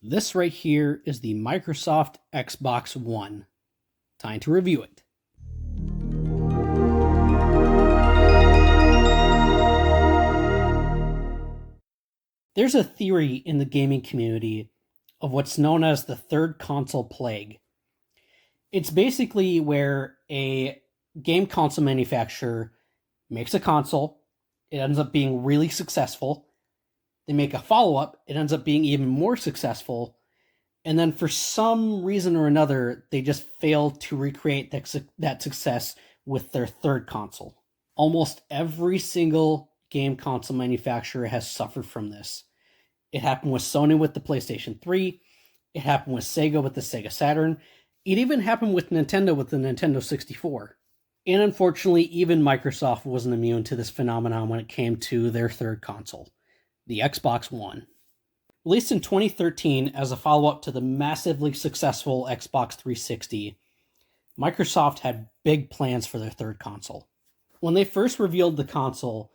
This right here is the Microsoft Xbox One. Time to review it. There's a theory in the gaming community of what's known as the third console plague. It's basically where a game console manufacturer makes a console, it ends up being really successful. They make a follow-up, it ends up being even more successful. And then for some reason or another, they just fail to recreate that success with their third console. Almost every single game console manufacturer has suffered from this. It happened with Sony with the PlayStation 3. It happened with Sega with the Sega Saturn. It even happened with Nintendo with the Nintendo 64. And unfortunately, even Microsoft wasn't immune to this phenomenon when it came to their third console, the Xbox One. Released in 2013 as a follow-up to the massively successful Xbox 360, Microsoft had big plans for their third console. When they first revealed the console,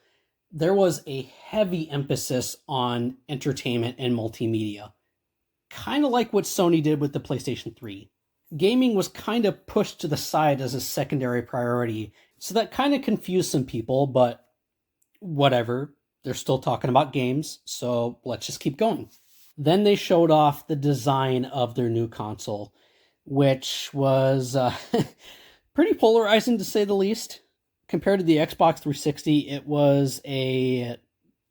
there was a heavy emphasis on entertainment and multimedia, kind of like what Sony did with the PlayStation 3. Gaming was kind of pushed to the side as a secondary priority, so that kind of confused some people, but whatever. They're still talking about games, so let's just keep going. Then they showed off the design of their new console, which was pretty polarizing to say the least. Compared to the Xbox 360, it was a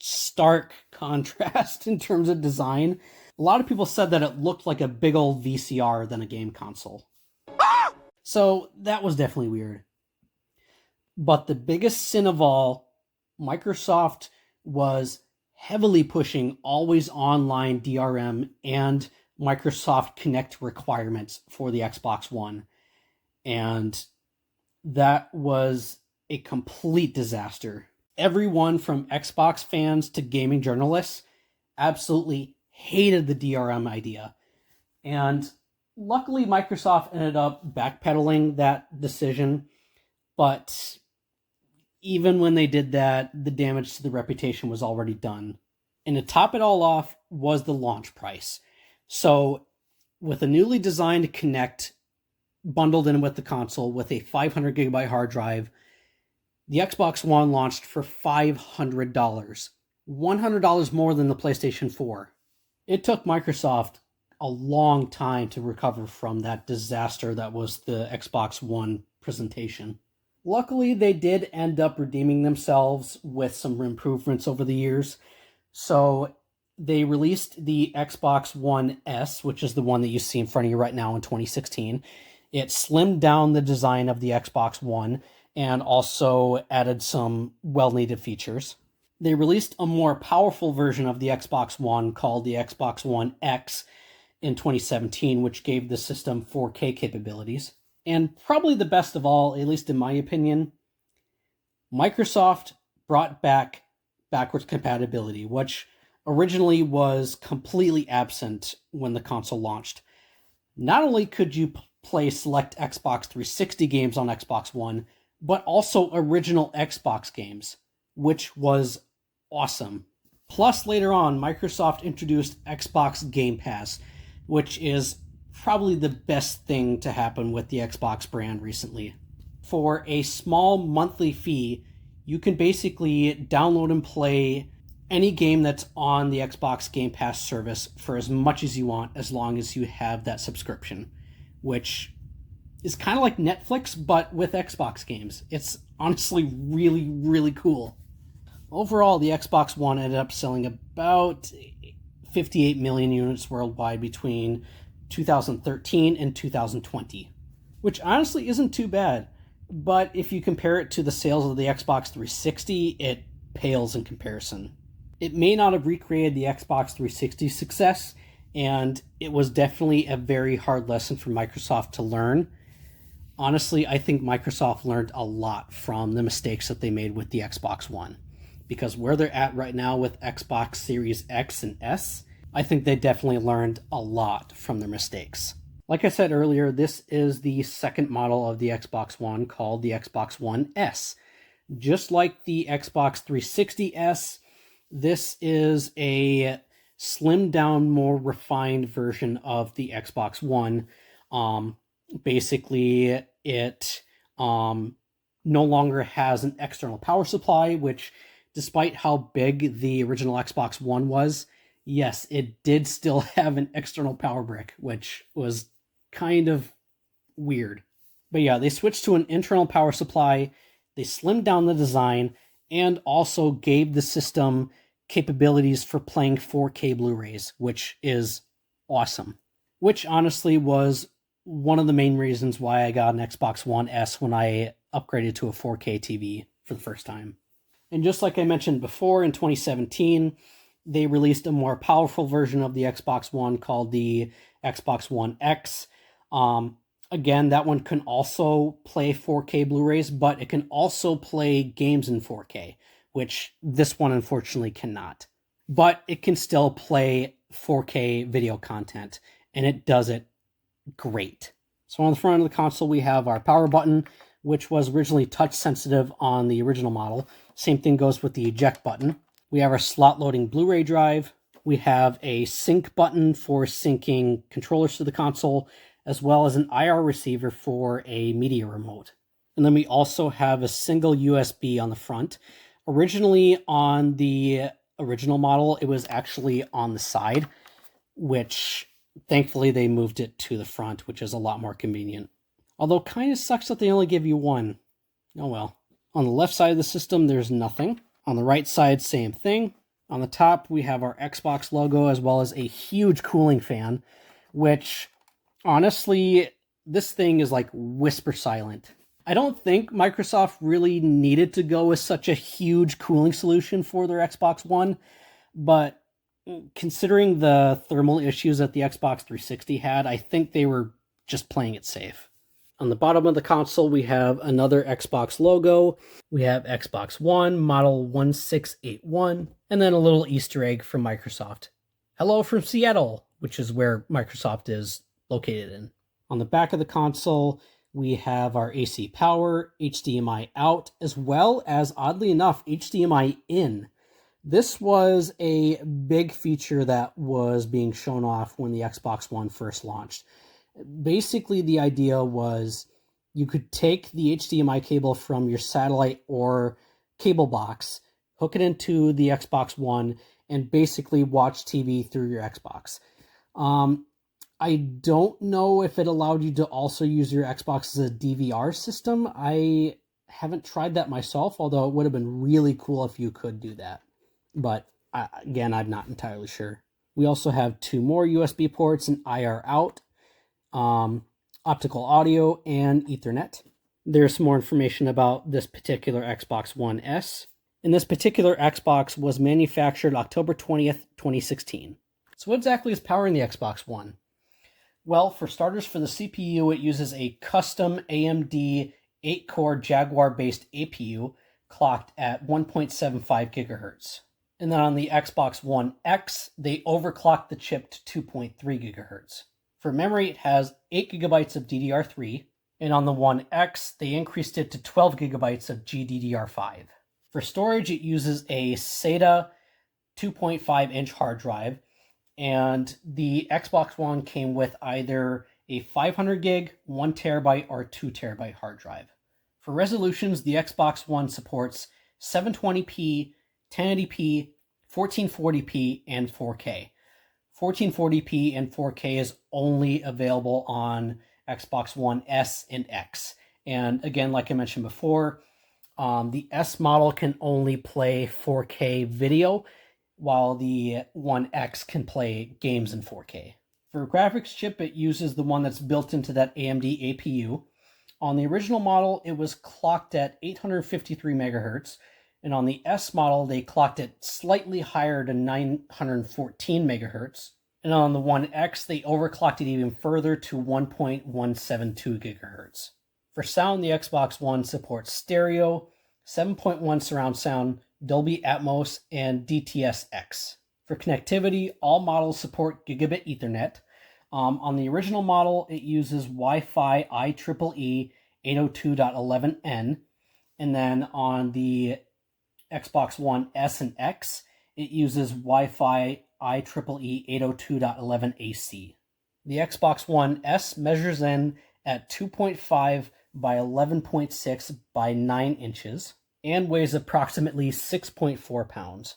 stark contrast in terms of design. A lot of people said that it looked like a big old VCR than a game console. So that was definitely weird. But the biggest sin of all, Microsoft was heavily pushing always online DRM and Microsoft Kinect requirements for the Xbox One. And that was a complete disaster. Everyone from Xbox fans to gaming journalists absolutely hated the DRM idea. And luckily, Microsoft ended up backpedaling that decision. But even when they did that, the damage to the reputation was already done. And to top it all off was the launch price. So with a newly designed Kinect bundled in with the console with a 500 gigabyte hard drive, the Xbox One launched for $500, $100 more than the PlayStation 4. It took Microsoft a long time to recover from that disaster that was the Xbox One presentation. Luckily, they did end up redeeming themselves with some improvements over the years. So they released the Xbox One S, which is the one that you see in front of you right now in 2016. It slimmed down the design of the Xbox One and also added some well-needed features. They released a more powerful version of the Xbox One called the Xbox One X in 2017, which gave the system 4K capabilities. And probably the best of all, at least in my opinion, Microsoft brought back backwards compatibility, which originally was completely absent when the console launched. Not only could you play select Xbox 360 games on Xbox One, but also original Xbox games, which was awesome. Plus, later on, Microsoft introduced Xbox Game Pass, which is probably the best thing to happen with the Xbox brand recently. For a small monthly fee, you can basically download and play any game that's on the Xbox Game Pass service for as much as you want, as long as you have that subscription, which is kind of like Netflix, but with Xbox games. It's honestly really, really cool. Overall, the Xbox One ended up selling about 58 million units worldwide between 2013 and 2020, which honestly isn't too bad. But if you compare it to the sales of the Xbox 360, it pales in comparison. It may not have recreated the Xbox 360 success, and it was definitely a very hard lesson for Microsoft to learn. Honestly, I think Microsoft learned a lot from the mistakes that they made with the Xbox One, because where they're at right now with Xbox Series X and S, I think they definitely learned a lot from their mistakes. Like I said earlier, this is the second model of the Xbox One called the Xbox One S. Just like the Xbox 360 S, this is a slimmed down, more refined version of the Xbox One. Basically, it no longer has an external power supply, which, despite how big the original Xbox One was, yes, it did still have an external power brick, which was kind of weird. But yeah, they switched to an internal power supply, they slimmed down the design, and also gave the system capabilities for playing 4K Blu-rays, which is awesome. Which honestly was one of the main reasons why I got an Xbox One S when I upgraded to a 4K TV for the first time. And just like I mentioned before, in 2017, they released a more powerful version of the Xbox One called the Xbox One X. Again, that one can also play 4K Blu-rays, but it can also play games in 4K, which this one unfortunately cannot. But it can still play 4K video content, and it does it great. So on the front of the console, we have our power button, which was originally touch sensitive on the original model. Same thing goes with the eject button. We have our slot loading Blu-ray drive. We have a sync button for syncing controllers to the console, as well as an IR receiver for a media remote. And then we also have a single USB on the front. Originally on the original model, it was actually on the side, which thankfully they moved it to the front, which is a lot more convenient. Although kind of sucks that they only give you one. Oh well. On the left side of the system, there's nothing. On the right side, same thing. On the top, we have our Xbox logo as well as a huge cooling fan, which honestly, this thing is like whisper silent. I don't think Microsoft really needed to go with such a huge cooling solution for their Xbox One, but considering the thermal issues that the Xbox 360 had, I think they were just playing it safe. On the bottom of the console, we have another Xbox logo. We have Xbox One, model 1681, and then a little Easter egg from Microsoft. Hello from Seattle, which is where Microsoft is located in. On the back of the console, we have our AC power, HDMI out, as well as, oddly enough, HDMI in. This was a big feature that was being shown off when the Xbox One first launched. Basically, the idea was you could take the HDMI cable from your satellite or cable box, hook it into the Xbox One, and basically watch TV through your Xbox. I don't know if it allowed you to also use your Xbox as a DVR system. I haven't tried that myself, although it would have been really cool if you could do that. But again, I'm not entirely sure. We also have two more USB ports, an IR out, optical audio, and Ethernet. There's some more information about this particular Xbox One S. And this particular Xbox was manufactured October 20th, 2016. So what exactly is powering the Xbox One? Well, for starters, for the CPU, it uses a custom AMD 8-core Jaguar-based APU clocked at 1.75 gigahertz. And then on the Xbox One X, they overclocked the chip to 2.3 gigahertz. For memory, it has 8 gigabytes of DDR3, and on the One X, they increased it to 12 gigabytes of GDDR5. For storage, it uses a SATA 2.5-inch hard drive, and the Xbox One came with either a 500 gig, 1 terabyte, or 2 terabyte hard drive. For resolutions, the Xbox One supports 720p, 1080p, 1440p, and 4K. 1440p and 4K is only available on Xbox One S and X. And again, like I mentioned before, the S model can only play 4K video, while the One X can play games in 4K. For a graphics chip, it uses the one that's built into that AMD APU. On the original model, it was clocked at 853 megahertz, and on the S model, they clocked it slightly higher to 914 megahertz. And on the One X, they overclocked it even further to 1.172 gigahertz. For sound, the Xbox One supports stereo, 7.1 surround sound, Dolby Atmos, and DTS-X. For connectivity, all models support gigabit Ethernet. On the original model, it uses Wi-Fi IEEE 802.11n, and then on the Xbox One S and X, it uses Wi-Fi IEEE 802.11ac. The Xbox One S measures in at 2.5 by 11.6 by 9 inches and weighs approximately 6.4 pounds,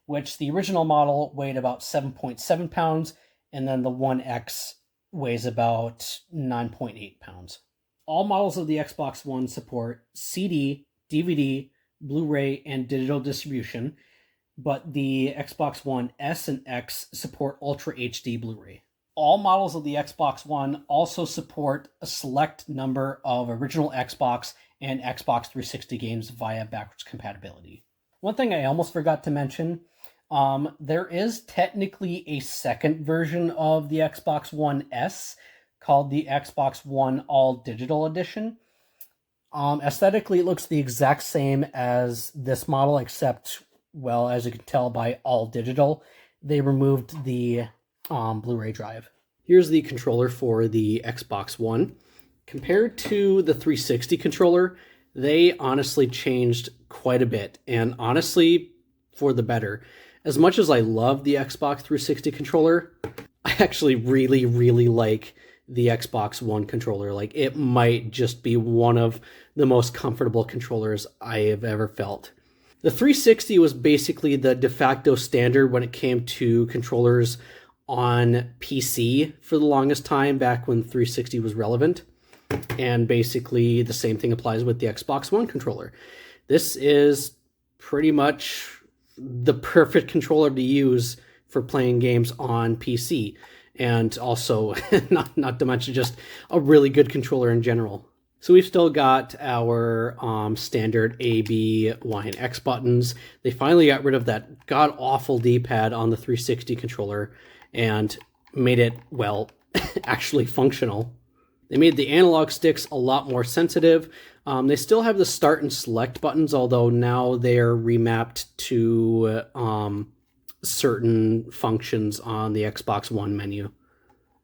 which the original model weighed about 7.7 pounds, and then the One X weighs about 9.8 pounds. All models of the Xbox One support CD, DVD, Blu-ray, and digital distribution, but the Xbox One S and X support Ultra HD Blu-ray. All models of the Xbox One also support a select number of original Xbox and Xbox 360 games via backwards compatibility. One thing I almost forgot to mention, there is technically a second version of the Xbox One S called the Xbox One All Digital Edition. Aesthetically, it looks the exact same as this model, except, well, as you can tell by All Digital, they removed the Blu-ray drive. Here's the controller for the Xbox One. Compared to the 360 controller, they honestly changed quite a bit, and honestly, for the better. As much as I love the Xbox 360 controller, I actually really, really like the Xbox One controller. Like, it might just be one of the most comfortable controllers I have ever felt. The 360 was basically the de facto standard when it came to controllers on PC for the longest time, back when 360 was relevant. And basically the same thing applies with the Xbox One controller. This is pretty much the perfect controller to use for playing games on PC. And also, not to mention, just a really good controller in general. So we've still got our standard A, B, Y, and X buttons. They finally got rid of that god-awful D-pad on the 360 controller and made it, well, actually functional. They made the analog sticks a lot more sensitive. They still have the start and select buttons, although now they're remapped to certain functions on the Xbox One menu.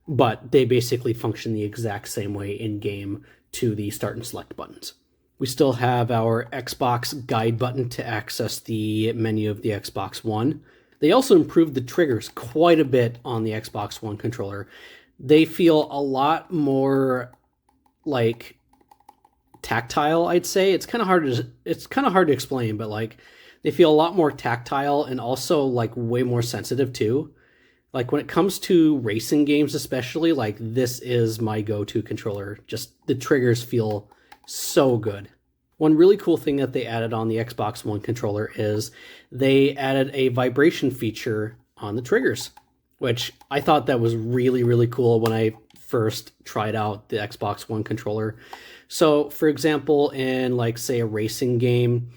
But they basically function the exact same way in-game to the start and select buttons. We still have our Xbox guide button to access the menu of the Xbox One. They also improved the triggers quite a bit on the Xbox One controller. They feel a lot more like tactile, I'd say. It's kind of hard to explain, but like they feel a lot more tactile and also like way more sensitive too. Like when it comes to racing games especially, like this is my go-to controller. Just the triggers feel so good. One really cool thing that they added on the Xbox One controller is they added a vibration feature on the triggers, which I thought that was really, really cool when I first tried out the Xbox One controller. So for example, in like say a racing game,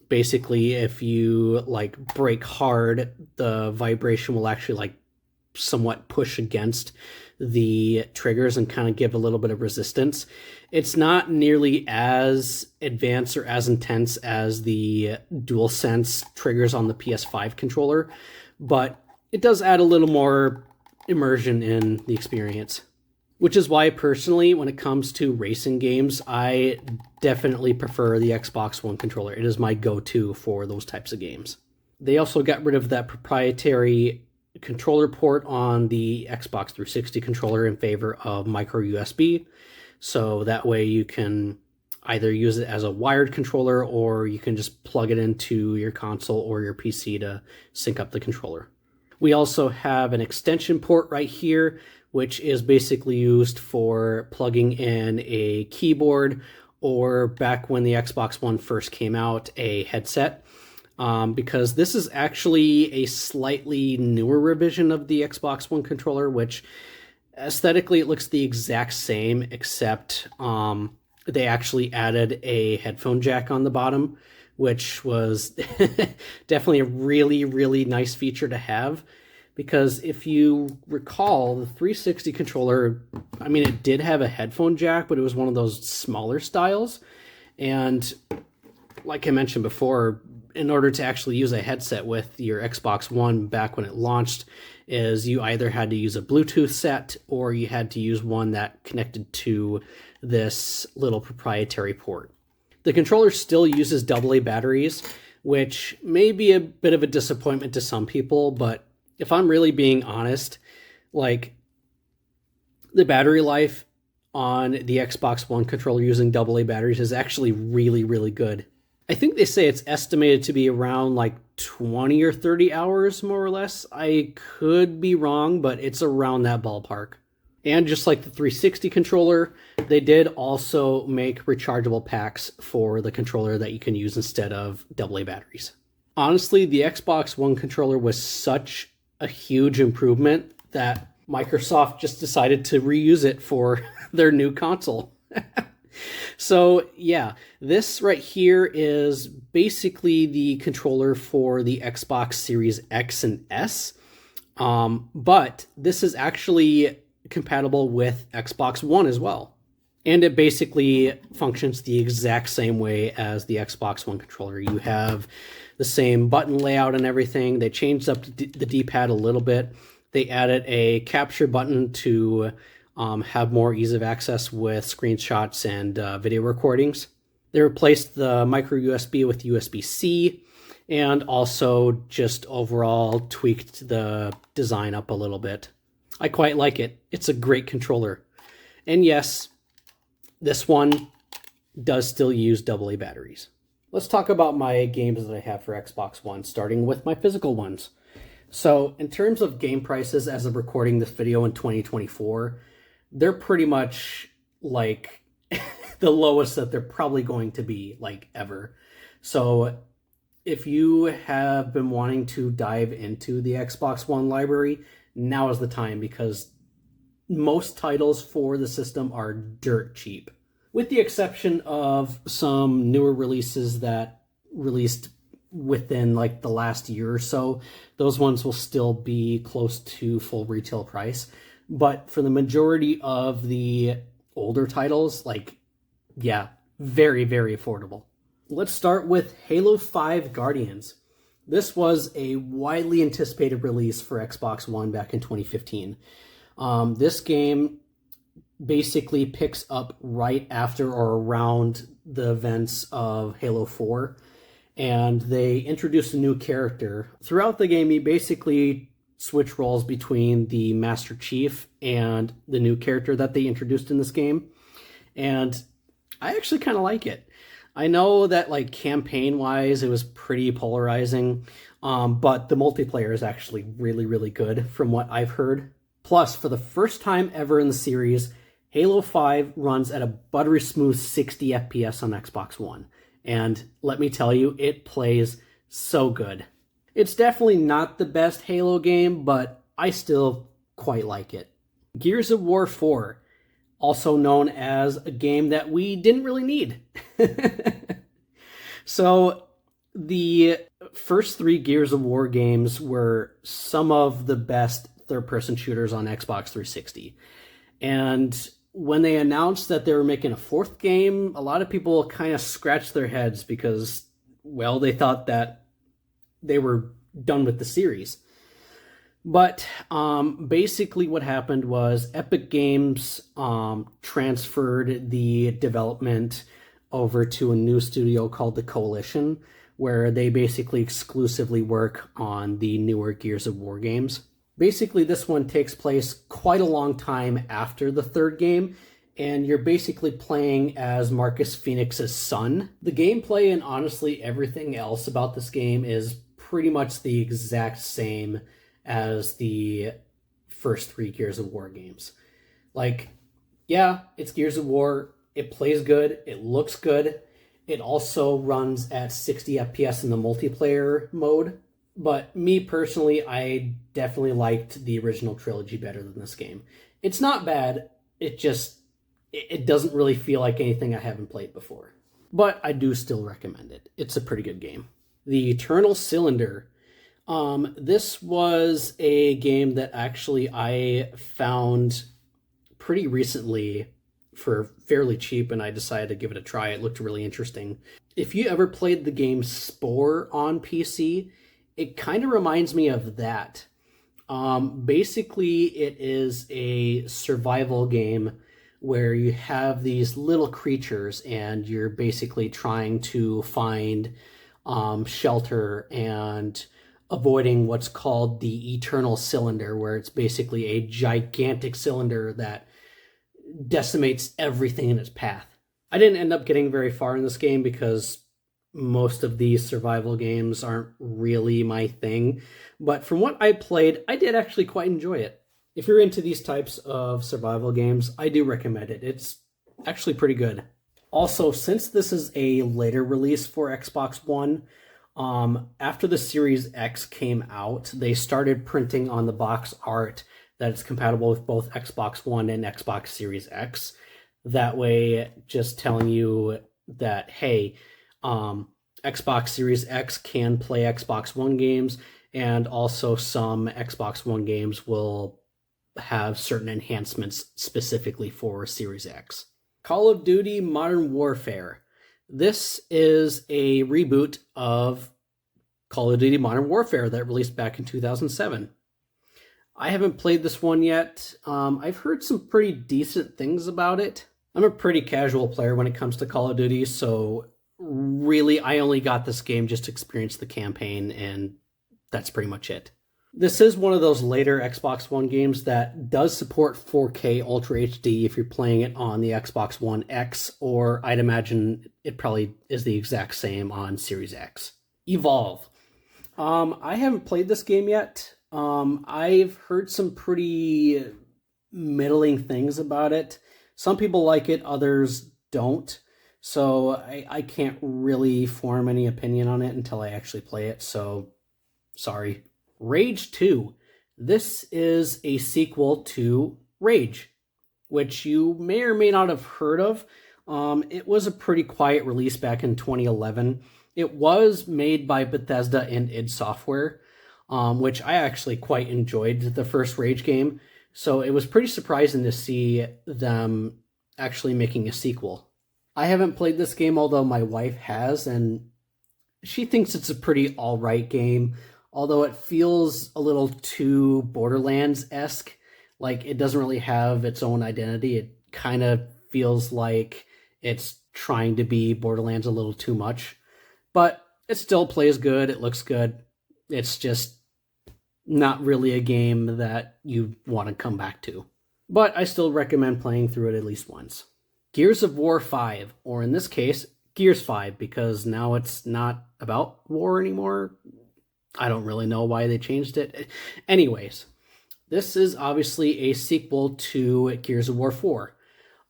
basically if you like brake hard, the vibration will actually like somewhat push against the triggers and kind of give a little bit of resistance. It's not nearly as advanced or as intense as the DualSense triggers on the PS5 controller, but it does add a little more immersion in the experience. Which is why personally, when it comes to racing games, I definitely prefer the Xbox One controller. It is my go-to for those types of games. They also got rid of that proprietary controller port on the Xbox 360 controller in favor of micro USB. So that way you can either use it as a wired controller or you can just plug it into your console or your PC to sync up the controller. We also have an extension port right here, which is basically used for plugging in a keyboard or back when the Xbox One first came out, a headset. Because this is actually a slightly newer revision of the Xbox One controller, which aesthetically it looks the exact same, except they actually added a headphone jack on the bottom, which was definitely a really, really nice feature to have. Because if you recall, the 360 controller, I mean, it did have a headphone jack, but it was one of those smaller styles. And like I mentioned before, in order to actually use a headset with your Xbox One back when it launched, is you either had to use a Bluetooth set or you had to use one that connected to this little proprietary port. The controller still uses AA batteries, which may be a bit of a disappointment to some people, but if I'm really being honest, like the battery life on the Xbox One controller using AA batteries is actually really, really good. I think they say it's estimated to be around like 20 or 30 hours, more or less. I could be wrong, but it's around that ballpark. And just like the 360 controller, they did also make rechargeable packs for the controller that you can use instead of AA batteries. Honestly, the Xbox One controller was such a huge improvement that Microsoft just decided to reuse it for their new console. So yeah, this right here is basically the controller for the Xbox Series X and S, but this is actually compatible with Xbox One as well. And it basically functions the exact same way as the Xbox One controller. You have the same button layout and everything. They changed up the D-pad a little bit. They added a capture button to have more ease of access with screenshots and video recordings. They replaced the micro USB with USB-C and also just overall tweaked the design up a little bit. I quite like it. It's a great controller. And yes, this one does still use AA batteries. Let's talk about my games that I have for Xbox One, starting with my physical ones. So in terms of game prices as of recording this video in 2024, they're pretty much like the lowest that they're probably going to be like ever. So if you have been wanting to dive into the Xbox One library, now is the time because most titles for the system are dirt cheap. With the exception of some newer releases that released within like the last year or so, those ones will still be close to full retail price. But for the majority of the older titles, like, yeah, very, very affordable. Let's start with Halo 5 Guardians. This was a widely anticipated release for Xbox One back in 2015. This game basically picks up right after or around the events of Halo 4, and they introduce a new character. Throughout the game, you basically switch roles between the Master Chief and the new character that they introduced in this game, and I actually kind of like it. I know that like campaign-wise, it was pretty polarizing, but the multiplayer is actually really, really good from what I've heard. Plus, for the first time ever in the series, Halo 5 runs at a buttery smooth 60 FPS on Xbox One. And let me tell you, it plays so good. It's definitely not the best Halo game, but I still quite like it. Gears of War 4, also known as a game that we didn't really need. So, the first three Gears of War games were some of the best third-person shooters on Xbox 360. And when they announced that they were making a fourth game, a lot of people kind of scratched their heads because, well, they thought that they were done with the series. But basically what happened was Epic Games transferred the development over to a new studio called the Coalition, where they basically exclusively work on the newer Gears of War games. Basically, this one takes place quite a long time after the third game, and you're basically playing as Marcus Phoenix's son. The gameplay and honestly everything else about this game is pretty much the exact same as the first three Gears of War games. Like, yeah, it's Gears of War. It plays good. It looks good. It also runs at 60 FPS in the multiplayer mode. But me personally, I definitely liked the original trilogy better than this game. It's not bad. It doesn't really feel like anything I haven't played before. But I do still recommend it. It's a pretty good game. The Eternal Cylinder. This was a game that actually I found pretty recently for fairly cheap, and I decided to give it a try. It looked really interesting. If you ever played the game Spore on PC, it kind of reminds me of that. Basically, it is a survival game where you have these little creatures and you're basically trying to find shelter and avoiding what's called the eternal cylinder, where it's basically a gigantic cylinder that decimates everything in its path. I didn't end up getting very far in this game because most of these survival games aren't really my thing, but from what I played, I did actually quite enjoy it. If you're into these types of survival games, I do recommend it. It's actually pretty good. Also, since this is a later release for Xbox One, after the Series X came out, they started printing on the box art that it's compatible with both Xbox One and Xbox Series X. That way, just telling you that, hey, Xbox Series X can play Xbox One games, and also some Xbox One games will have certain enhancements specifically for Series X. Call of Duty Modern Warfare. This is a reboot of Call of Duty Modern Warfare that released back in 2007. I haven't played this one yet. I've heard some pretty decent things about it. I'm a pretty casual player when it comes to Call of Duty, so really I only got this game just to experience the campaign, and that's pretty much it. This is one of those later Xbox One games that does support 4K Ultra HD if you're playing it on the Xbox One X, or I'd imagine it probably is the exact same on Series X. Evolve. I haven't played this game yet. I've heard some pretty middling things about it. Some people like it, others don't. So I can't really form any opinion on it until I actually play it, so sorry. Rage 2. This is a sequel to Rage, which you may or may not have heard of. It was a pretty quiet release back in 2011. It was made by Bethesda and id Software, which I actually quite enjoyed the first Rage game. So it was pretty surprising to see them actually making a sequel. I haven't played this game, although my wife has, and she thinks it's a pretty alright game, although it feels a little too Borderlands-esque. Like, it doesn't really have its own identity. It kind of feels like it's trying to be Borderlands a little too much. But it still plays good, it looks good. It's just not really a game that you want to come back to. But I still recommend playing through it at least once. Gears of War 5, or in this case, Gears 5, because now it's not about war anymore. I don't really know why they changed it. Anyways, this is obviously a sequel to Gears of War 4.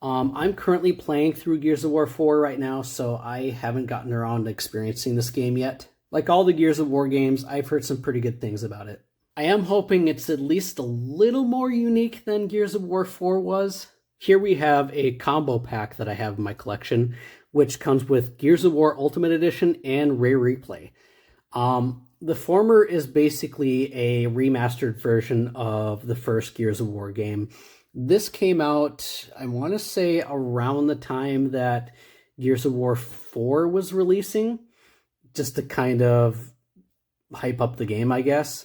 I'm currently playing through Gears of War 4 right now, so I haven't gotten around to experiencing this game yet. Like all the Gears of War games, I've heard some pretty good things about it. I am hoping it's at least a little more unique than Gears of War 4 was. Here we have a combo pack that I have in my collection, which comes with Gears of War Ultimate Edition and Rare Replay. The former is basically a remastered version of the first Gears of War game. This came out, I want to say, around the time that Gears of War 4 was releasing, just to kind of hype up the game, I guess.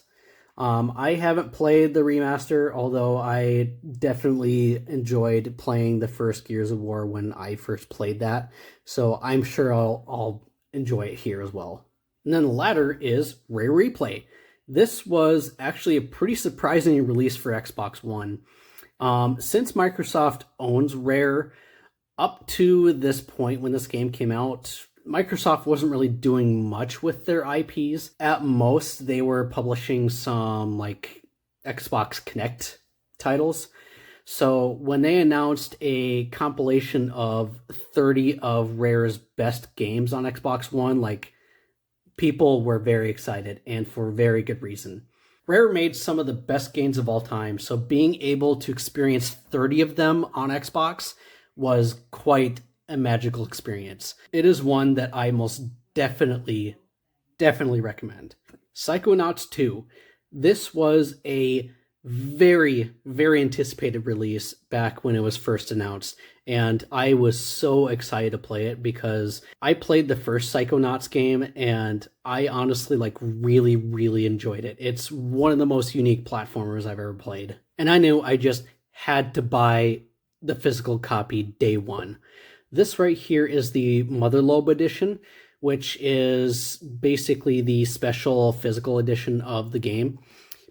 I haven't played the remaster, although I definitely enjoyed playing the first Gears of War when I first played that, so I'm sure I'll enjoy it here as well. And then the latter is Rare Replay. This was actually a pretty surprising release for Xbox One. Since Microsoft owns Rare, up to this point when this game came out, Microsoft wasn't really doing much with their IPs. At most, they were publishing some like Xbox Kinect titles. So when they announced a compilation of 30 of Rare's best games on Xbox One, like, people were very excited, and for very good reason. Rare made some of the best games of all time, so being able to experience 30 of them on Xbox was quite a magical experience. It is one that I most definitely recommend. Psychonauts 2. This was a very, very anticipated release back when it was first announced, and I was so excited to play it because I played the first Psychonauts game and I honestly really enjoyed it. It's one of the most unique platformers I've ever played, and I knew I just had to buy the physical copy day one. This right here is the Mother Lobe edition, which is basically the special physical edition of the game.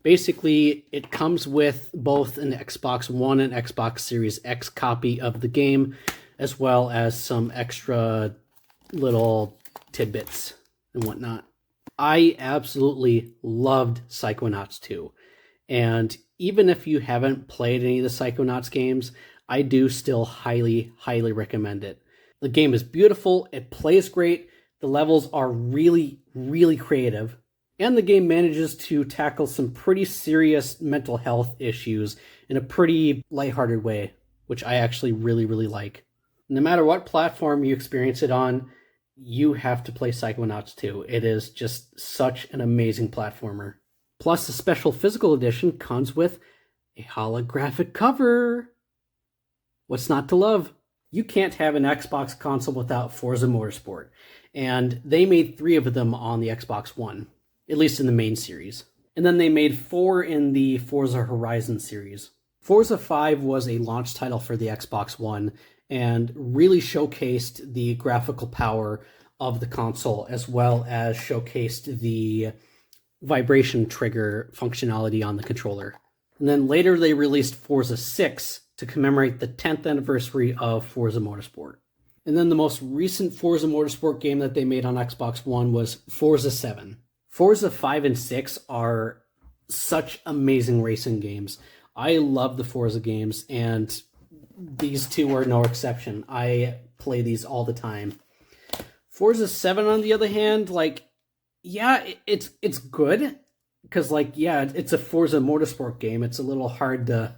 Basically, it comes with both an Xbox One and Xbox Series X copy of the game, as well as some extra little tidbits and whatnot. I absolutely loved Psychonauts 2. And even if you haven't played any of the Psychonauts games, I do still highly, highly recommend it. The game is beautiful, it plays great, the levels are really, really creative, and the game manages to tackle some pretty serious mental health issues in a pretty lighthearted way, which I actually really, really like. No matter what platform you experience it on, you have to play Psychonauts 2. It is just such an amazing platformer. Plus, the special physical edition comes with a holographic cover. What's not to love? You can't have an Xbox console without Forza Motorsport, and they made 3 of them on the Xbox One, at least in the main series. And then they made 4 in the Forza Horizon series. Forza 5 was a launch title for the Xbox One and really showcased the graphical power of the console, as well as showcased the vibration trigger functionality on the controller. And then later they released Forza 6 to commemorate the 10th anniversary of Forza Motorsport. And then the most recent Forza Motorsport game that they made on Xbox One was Forza 7. Forza 5 and 6 are such amazing racing games. I love the Forza games, and these two are no exception. I play these all the time. Forza 7, on the other hand, it's good, because it's a Forza Motorsport game. It's a little hard to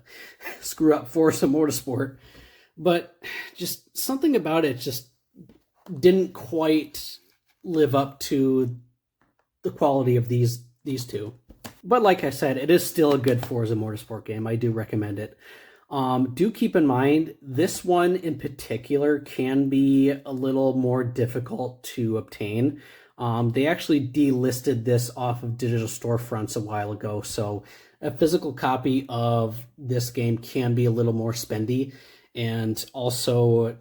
screw up Forza Motorsport, but just something about it just didn't quite live up to the quality of these two. But like I said, it is still a good Forza Motorsport game. I do recommend it. Do keep in mind, this one in particular can be a little more difficult to obtain. They actually delisted this off of digital storefronts a while ago, so a physical copy of this game can be a little more spendy, and also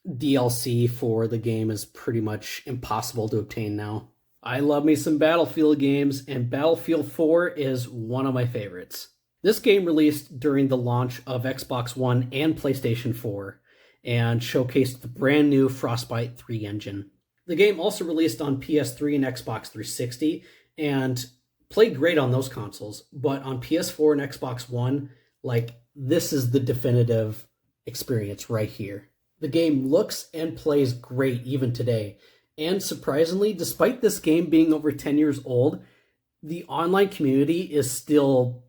DLC for the game is pretty much impossible to obtain now. I love me some Battlefield games, and Battlefield 4 is one of my favorites. This game released during the launch of Xbox One and PlayStation 4 and showcased the brand new Frostbite 3 engine. The game also released on PS3 and Xbox 360 and played great on those consoles, but on PS4 and Xbox One, this is the definitive experience right here. The game looks and plays great even today, and surprisingly, despite this game being over 10 years old, the online community is still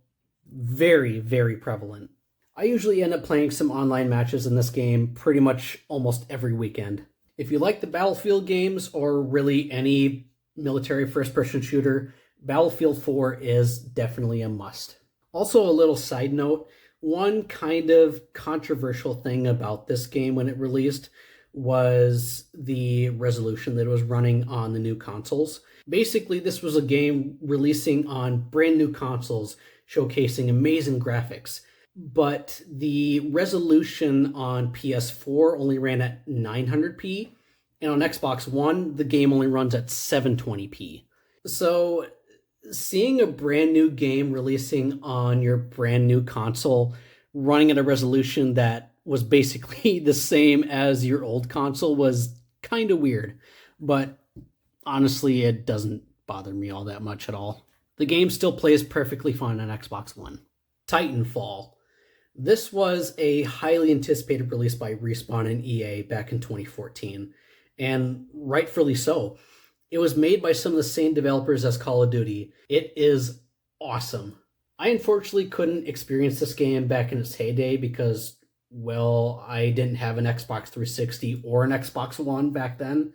very, very prevalent. I usually end up playing some online matches in this game pretty much almost every weekend. If you like the Battlefield games, or really any military first-person shooter, Battlefield 4 is definitely a must. Also, a little side note, one kind of controversial thing about this game when it released was the resolution that it was running on the new consoles. Basically, this was a game releasing on brand new consoles, showcasing amazing graphics, but the resolution on PS4 only ran at 900p, and on Xbox One, the game only runs at 720p. So, seeing a brand new game releasing on your brand new console running at a resolution that was basically the same as your old console was kind of weird, but honestly, it doesn't bother me all that much at all. The game still plays perfectly fine on Xbox One. Titanfall. This was a highly anticipated release by Respawn and EA back in 2014, and rightfully so. It was made by some of the same developers as Call of Duty. It is awesome. I unfortunately couldn't experience this game back in its heyday because, well, I didn't have an Xbox 360 or an Xbox One back then.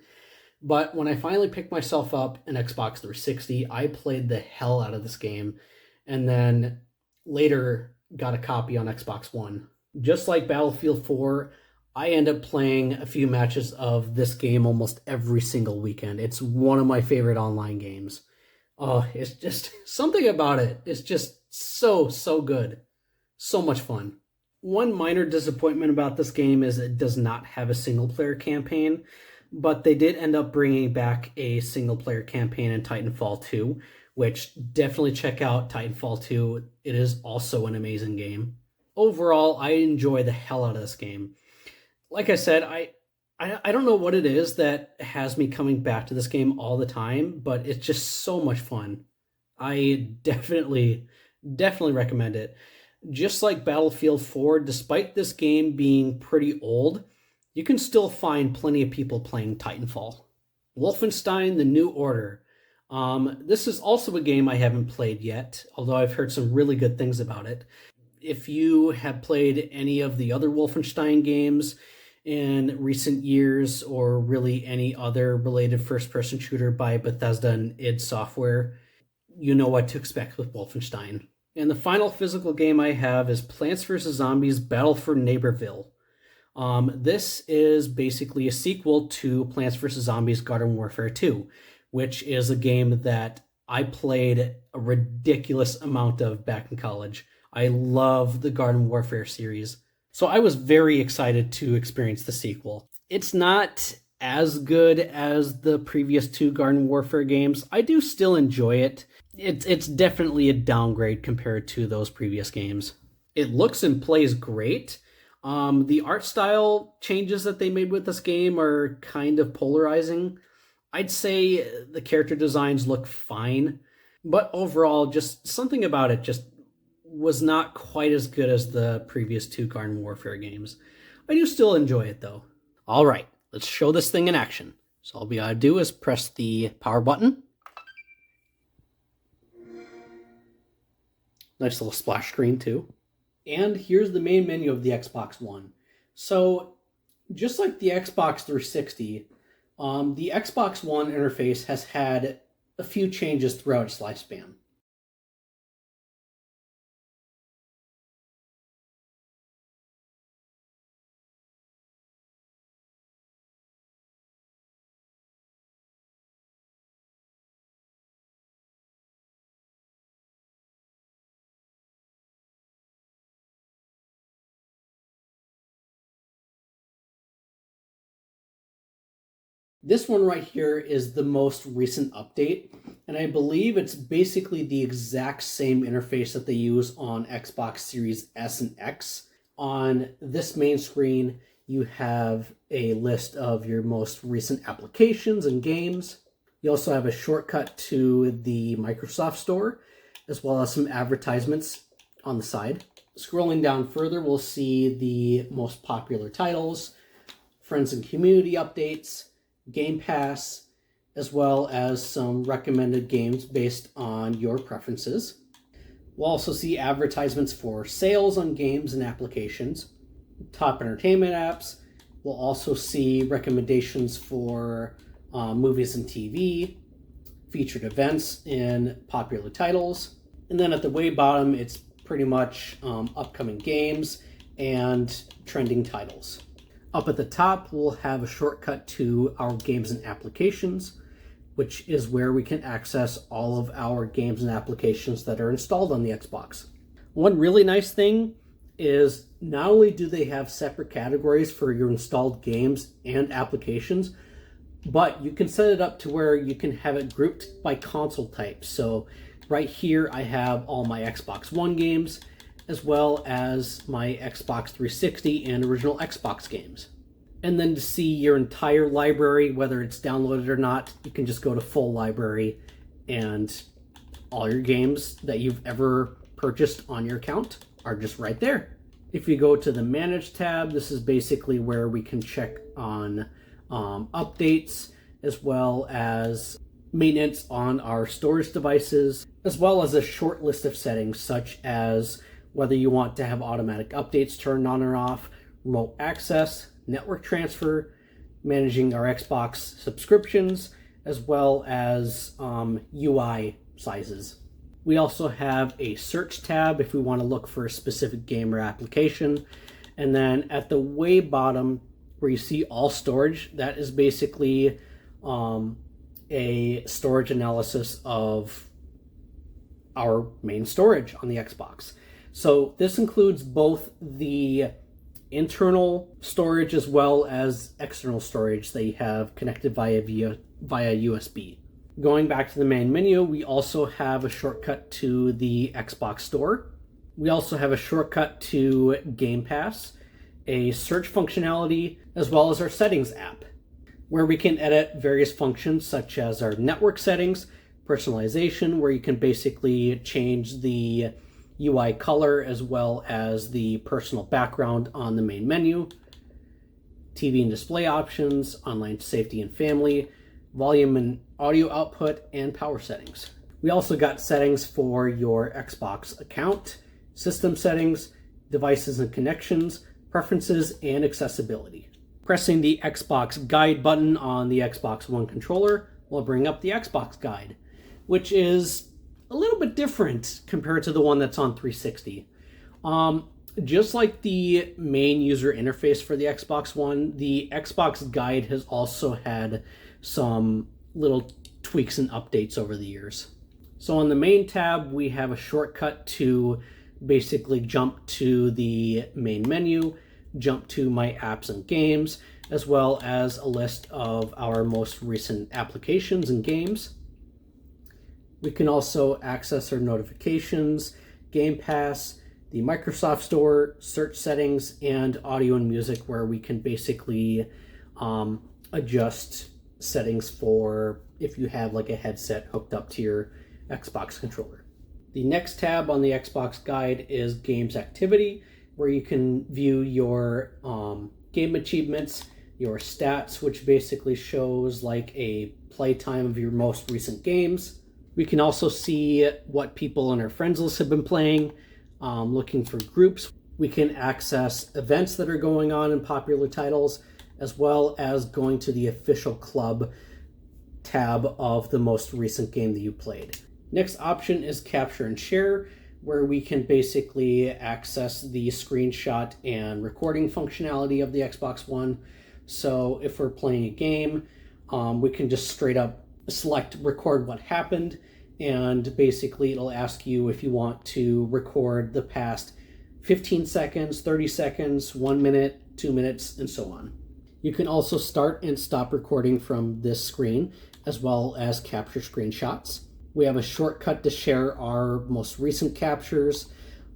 But when I finally picked myself up an Xbox 360, I played the hell out of this game, and then later got a copy on Xbox One. Just like Battlefield 4, I end up playing a few matches of this game almost every single weekend. It's one of my favorite online games. Oh, it's just something about it. It's just so good. So much fun. One minor disappointment about this game is it does not have a single-player campaign. but they did end up bringing back a single player campaign in Titanfall 2, which definitely check out Titanfall 2. It is also an amazing game. Overall, I enjoy the hell out of this game. Like I said, I don't know what it is that has me coming back to this game all the time, but it's just so much fun. I definitely recommend it. Just like Battlefield 4, despite this game being pretty old, you can still find plenty of people playing Titanfall. Wolfenstein: The New Order. This is also a game I haven't played yet, although I've heard some really good things about it. If you have played any of the other Wolfenstein games in recent years, or really any other related first-person shooter by Bethesda and id Software, you know what to expect with Wolfenstein. And the final physical game I have is Plants vs. Zombies Battle for Neighborville. This is basically a sequel to Plants vs. Zombies Garden Warfare 2, which is a game that I played a ridiculous amount of back in college. I love the Garden Warfare series. So I was very excited to experience the sequel. It's not as good as the previous two Garden Warfare games. I do still enjoy it. It's definitely a downgrade compared to those previous games. It looks and plays great. The art style changes that they made with this game are kind of polarizing. I'd say the character designs look fine, but overall, just something about it just was not quite as good as the previous two Garden Warfare games. I do still enjoy it though. All right, let's show this thing in action. So all we gotta do is press the power button. Nice little splash screen too. And here's the main menu of the Xbox One. So just like the Xbox 360, the Xbox One interface has had a few changes throughout its lifespan. This one right here is the most recent update, and I believe it's basically the exact same interface that they use on Xbox Series S and X. On this main screen, you have a list of your most recent applications and games. You also have a shortcut to the Microsoft Store, as well as some advertisements on the side. Scrolling down further, we'll see the most popular titles, friends and community updates, Game Pass, as well as some recommended games based on your preferences. We'll also see advertisements for sales on games and applications, top entertainment apps. We'll also see recommendations for movies and TV, featured events in popular titles. And then at the way bottom, it's pretty much upcoming games and trending titles. Up at the top, we'll have a shortcut to our games and applications, which is where we can access all of our games and applications that are installed on the Xbox. One really nice thing is not only do they have separate categories for your installed games and applications, but you can set it up to where you can have it grouped by console type. So right here, I have all my Xbox One games, as well as my Xbox 360 and original Xbox games. And then to see your entire library, whether it's downloaded or not, you can just go to full library, and all your games that you've ever purchased on your account are just right there. If you go to the Manage tab, this is basically where we can check on updates, as well as maintenance on our storage devices, as well as a short list of settings such as whether you want to have automatic updates turned on or off, remote access, network transfer, managing our Xbox subscriptions, as well as UI sizes. We also have a search tab if we want to look for a specific game or application. And then at the way bottom where you see all storage, that is basically a storage analysis of our main storage on the Xbox. So this includes both the internal storage as well as external storage that you have connected via USB. Going back to the main menu, we also have a shortcut to the Xbox Store. We also have a shortcut to Game Pass, a search functionality, as well as our settings app, where we can edit various functions such as our network settings, personalization, where you can basically change the UI color as well as the personal background on the main menu, TV and display options, online safety and family, volume and audio output, and power settings. We also got settings for your Xbox account, system settings, devices and connections, preferences, and accessibility. Pressing the Xbox Guide button on the Xbox One controller will bring up the Xbox Guide, which is a little bit different compared to the one that's on 360. Just like the main user interface for the Xbox One, the Xbox Guide has also had some little tweaks and updates over the years. So on the main tab, we have a shortcut to basically jump to the main menu, jump to my apps and games, as well as a list of our most recent applications and games. We can also access our notifications, Game Pass, the Microsoft Store, search settings, and audio and music, where we can basically adjust settings for if you have like a headset hooked up to your Xbox controller. The next tab on the Xbox Guide is Games Activity, where you can view your game achievements, your stats, which basically shows like a playtime of your most recent games. We can also see what people on our friends list have been playing, looking for groups. We can access events that are going on in popular titles, as well as going to the official club tab of the most recent game that you played. Next option is Capture and Share, where we can basically access the screenshot and recording functionality of the Xbox One. So if we're playing a game, we can just straight up select record what happened, and basically it'll ask you if you want to record the past 15 seconds, 30 seconds, 1 minute, 2 minutes, and so on. You can also start and stop recording from this screen, as well as capture screenshots. We have a shortcut to share our most recent captures.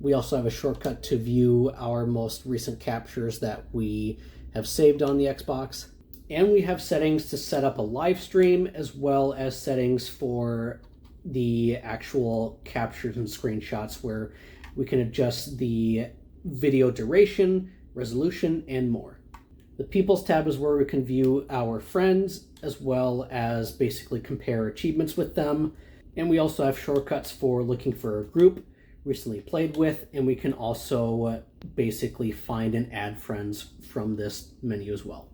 We also have a shortcut to view our most recent captures that we have saved on the Xbox. And we have settings to set up a live stream, as well as settings for the actual captures and screenshots, where we can adjust the video duration, resolution, and more. The People's tab is where we can view our friends, as well as basically compare achievements with them. And we also have shortcuts for looking for a group recently played with, and we can also basically find and add friends from this menu as well.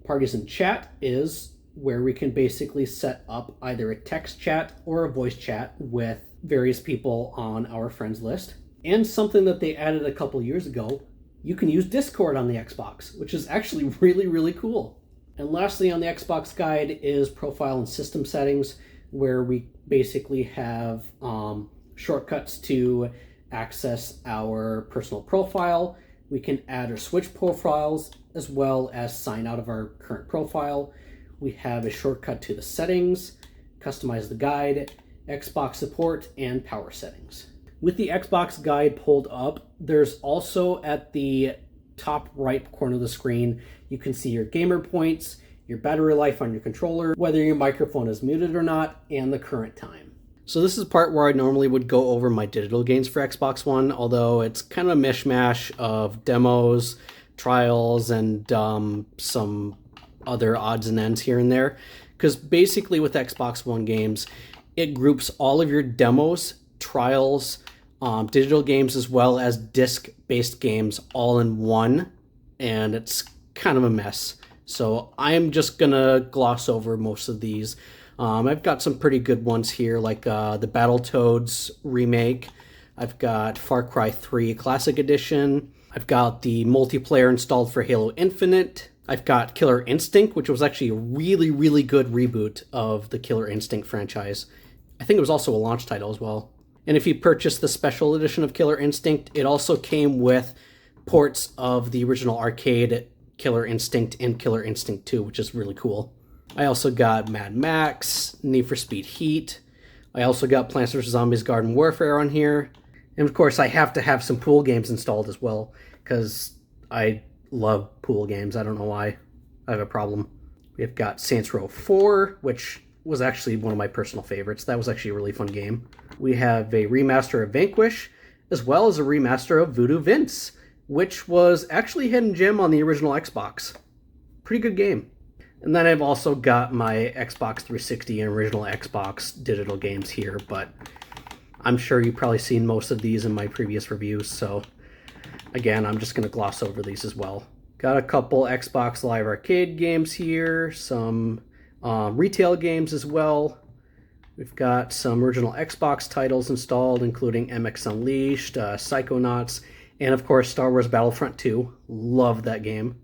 Parties and Chat is where we can basically set up either a text chat or a voice chat with various people on our friends list. And something that they added a couple years ago, you can use Discord on the Xbox, which is actually really, really cool. And lastly on the Xbox Guide is Profile and System Settings, where we basically have shortcuts to access our personal profile. We can add or switch profiles, as well as sign out of our current profile. We have a shortcut to the settings, customize the guide, Xbox support, and power settings. With the Xbox Guide pulled up, there's also at the top right corner of the screen, you can see your gamer points, your battery life on your controller, whether your microphone is muted or not, and the current time. So this is the part where I normally would go over my digital games for Xbox One, although it's kind of a mishmash of demos, trials, and some other odds and ends here and there. Because basically with Xbox One games, it groups all of your demos, trials, digital games, as well as disc-based games all in one, and it's kind of a mess. So I'm just gonna gloss over most of these. I've got some pretty good ones here, like the Battletoads remake. I've got Far Cry 3 Classic Edition. I've got the multiplayer installed for Halo Infinite. I've got Killer Instinct, which was actually a really, really good reboot of the Killer Instinct franchise. I think it was also a launch title as well. And if you purchase the special edition of Killer Instinct, it also came with ports of the original arcade Killer Instinct and Killer Instinct 2, which is really cool. I also got Mad Max, Need for Speed Heat. I also got Plants vs. Zombies Garden Warfare on here. And of course, I have to have some pool games installed as well, because I love pool games. I don't know why. I have a problem. We've got Saints Row 4, which was actually one of my personal favorites. That was actually a really fun game. We have a remaster of Vanquish, as well as a remaster of Voodoo Vince, which was actually a hidden gem on the original Xbox. Pretty good game. And then I've also got my Xbox 360 and original Xbox digital games here, but I'm sure you've probably seen most of these in my previous reviews, so again, I'm just going to gloss over these as well. Got a couple Xbox Live Arcade games here, some retail games as well. We've got some original Xbox titles installed, including MX Unleashed, Psychonauts, and of course Star Wars Battlefront 2. Love that game.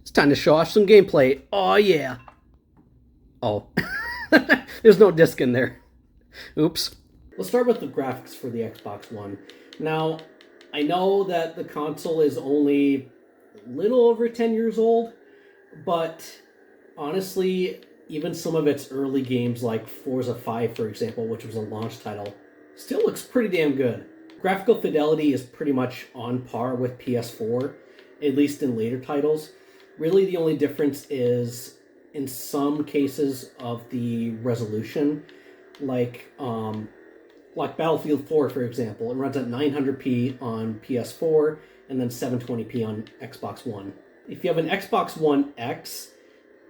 It's time to show off some gameplay. Oh yeah. Oh, there's no disc in there. Oops. Let's start with the graphics for the Xbox One. Now, I know that the console is only a little over 10 years old, but honestly, even some of its early games like Forza 5, for example, which was a launch title, still looks pretty damn good. Graphical fidelity is pretty much on par with PS4, at least in later titles. Really, the only difference is in some cases of the resolution, like Battlefield 4, for example. It runs at 900p on PS4 and then 720p on Xbox One. If you have an Xbox One X,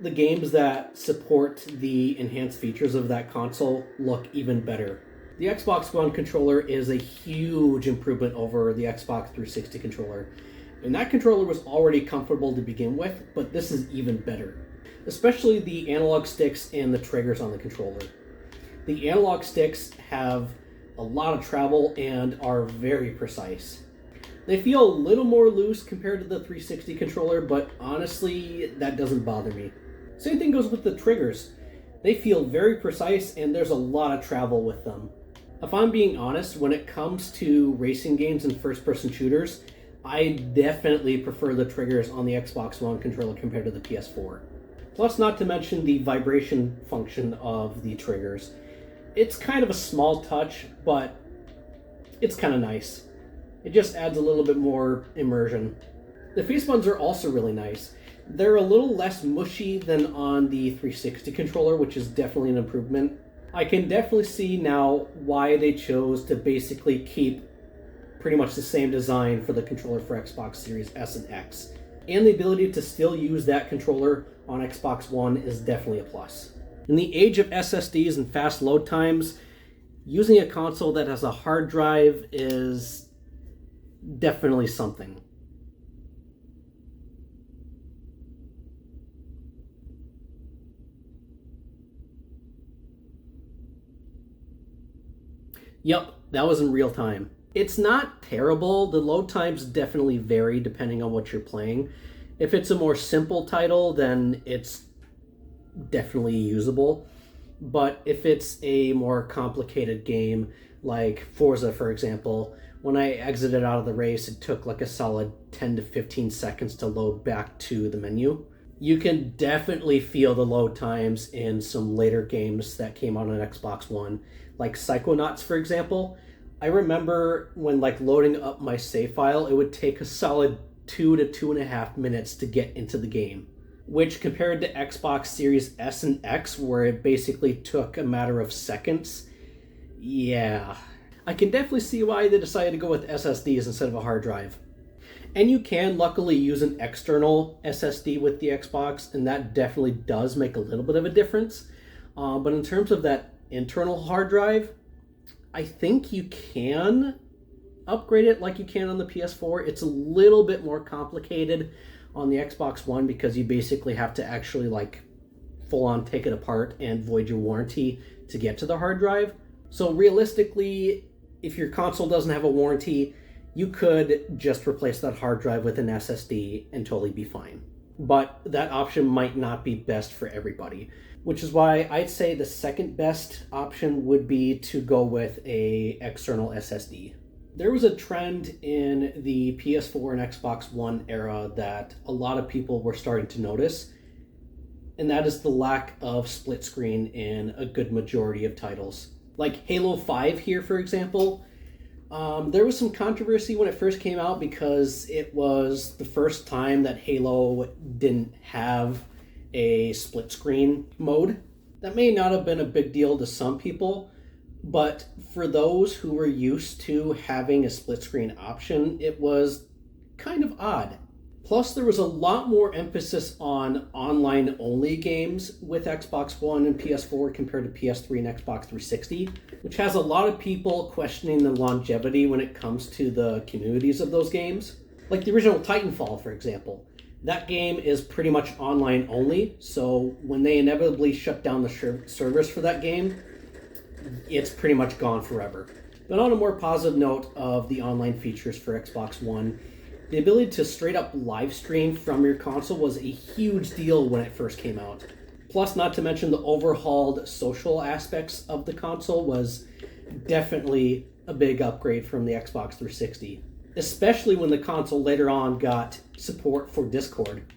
the games that support the enhanced features of that console look even better. The Xbox One controller is a huge improvement over the Xbox 360 controller. And that controller was already comfortable to begin with, but this is even better. Especially the analog sticks and the triggers on the controller. The analog sticks have a lot of travel and are very precise. They feel a little more loose compared to the 360 controller, but honestly, that doesn't bother me. Same thing goes with the triggers. They feel very precise and there's a lot of travel with them. If I'm being honest, when it comes to racing games and first-person shooters, I definitely prefer the triggers on the Xbox One controller compared to the PS4. Plus, not to mention the vibration function of the triggers. It's kind of a small touch, but it's kind of nice. It just adds a little bit more immersion. The face buttons are also really nice. They're a little less mushy than on the 360 controller, which is definitely an improvement. I can definitely see now why they chose to basically keep pretty much the same design for the controller for Xbox Series S and X. And the ability to still use that controller on Xbox One is definitely a plus. In the age of SSDs and fast load times, using a console that has a hard drive is definitely something. Yep, that was in real time. It's not terrible. The load times definitely vary depending on what you're playing. If it's a more simple title, then it's definitely usable. But if it's a more complicated game, like Forza, for example, when I exited out of the race, it took like a solid 10 to 15 seconds to load back to the menu. You can definitely feel the load times in some later games that came out on Xbox One, like Psychonauts, for example. I remember when loading up my save file, it would take a solid 2 to 2.5 minutes to get into the game, which compared to Xbox Series S and X, where it basically took a matter of seconds, yeah. I can definitely see why they decided to go with SSDs instead of a hard drive. And you can luckily use an external SSD with the Xbox, and that definitely does make a little bit of a difference. But in terms of that internal hard drive, I think you can upgrade it like you can on the PS4. It's a little bit more complicated on the Xbox One because you basically have to actually full on take it apart and void your warranty to get to the hard drive. So realistically, if your console doesn't have a warranty, you could just replace that hard drive with an SSD and totally be fine. But that option might not be best for everybody, which is why I'd say the second best option would be to go with a external SSD. There was a trend in the PS4 and Xbox One era that a lot of people were starting to notice, and that is the lack of split screen in a good majority of titles. Like Halo 5 here, for example. There was some controversy when it first came out because it was the first time that Halo didn't have a split screen mode. That may not have been a big deal to some people, but for those who were used to having a split screen option, it was kind of odd. Plus, there was a lot more emphasis on online only games with Xbox One and PS4 compared to PS3 and Xbox 360, which has a lot of people questioning the longevity when it comes to the communities of those games. Like the original Titanfall, for example. That game is pretty much online only, so when they inevitably shut down the servers for that game, it's pretty much gone forever. But on a more positive note of the online features for Xbox One, the ability to straight up live stream from your console was a huge deal when it first came out. Plus, not to mention the overhauled social aspects of the console was definitely a big upgrade from the Xbox 360, especially when the console later on got support for Discord.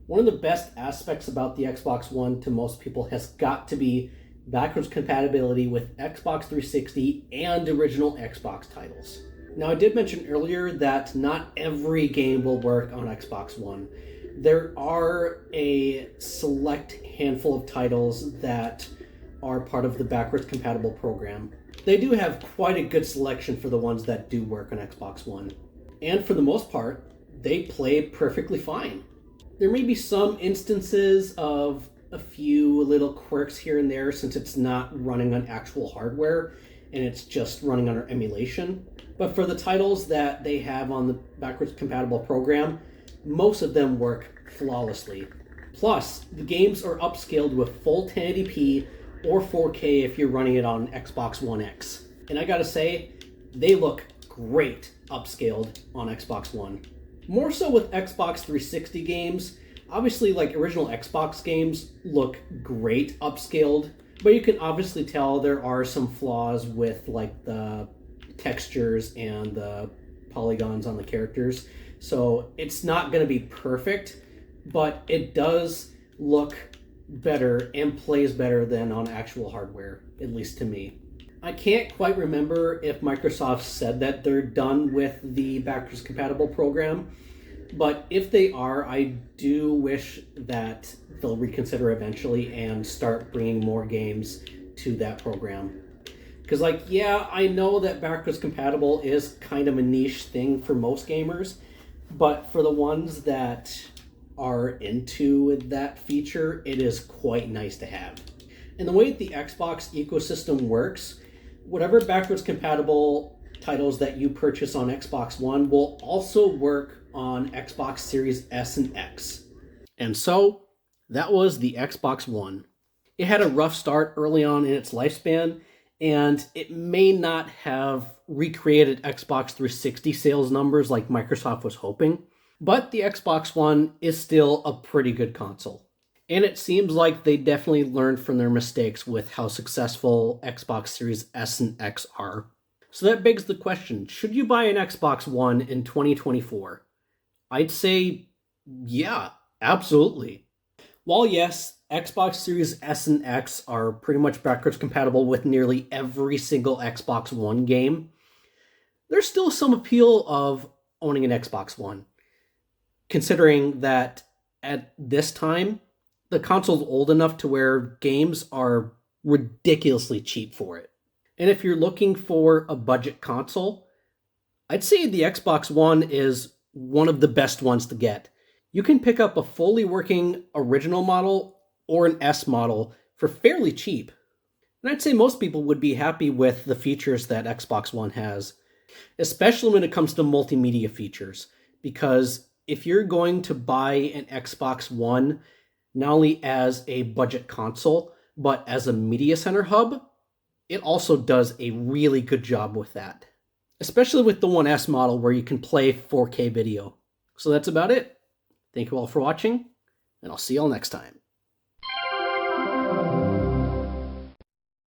One of the best aspects about the Xbox One to most people has got to be backwards compatibility with Xbox 360 and original Xbox titles. Now, I did mention earlier that not every game will work on Xbox One. There are a select handful of titles that are part of the backwards compatible program. They do have quite a good selection for the ones that do work on Xbox One. And for the most part, they play perfectly fine. There may be some instances of a few little quirks here and there since it's not running on actual hardware and it's just running under emulation. But for the titles that they have on the backwards compatible program, most of them work flawlessly. Plus, the games are upscaled with full 1080p or 4K if you're running it on Xbox One X. And I gotta say, they look great upscaled on Xbox One. More so with Xbox 360 games. Obviously, like original Xbox games look great upscaled, but you can obviously tell there are some flaws with like the textures and the polygons on the characters. So it's not going to be perfect, but it does look better and plays better than on actual hardware, at least to me. I can't quite remember if Microsoft said that they're done with the backwards compatible program, but if they are, I do wish that they'll reconsider eventually and start bringing more games to that program. Because, like, yeah, I know that backwards compatible is kind of a niche thing for most gamers, but for the ones that are into that feature, it is quite nice to have. And the way the Xbox ecosystem works, whatever backwards compatible titles that you purchase on Xbox One will also work on Xbox Series S and X. And so, that was the Xbox One. It had a rough start early on in its lifespan, and it may not have recreated Xbox 360 sales numbers like Microsoft was hoping, but the Xbox One is still a pretty good console. And it seems like they definitely learned from their mistakes with how successful Xbox Series S and X are. So that begs the question, should you buy an Xbox One in 2024? I'd say, yeah, absolutely. While yes, Xbox Series S and X are pretty much backwards compatible with nearly every single Xbox One game, there's still some appeal of owning an Xbox One, considering that at this time, the console's old enough to where games are ridiculously cheap for it. And if you're looking for a budget console, I'd say the Xbox One is one of the best ones to get. You can pick up a fully working original model or an S model for fairly cheap. And I'd say most people would be happy with the features that Xbox One has, especially when it comes to multimedia features. Because if you're going to buy an Xbox One, not only as a budget console, but as a media center hub, it also does a really good job with that. Especially with the One S model where you can play 4K video. So that's about it. Thank you all for watching, and I'll see you all next time.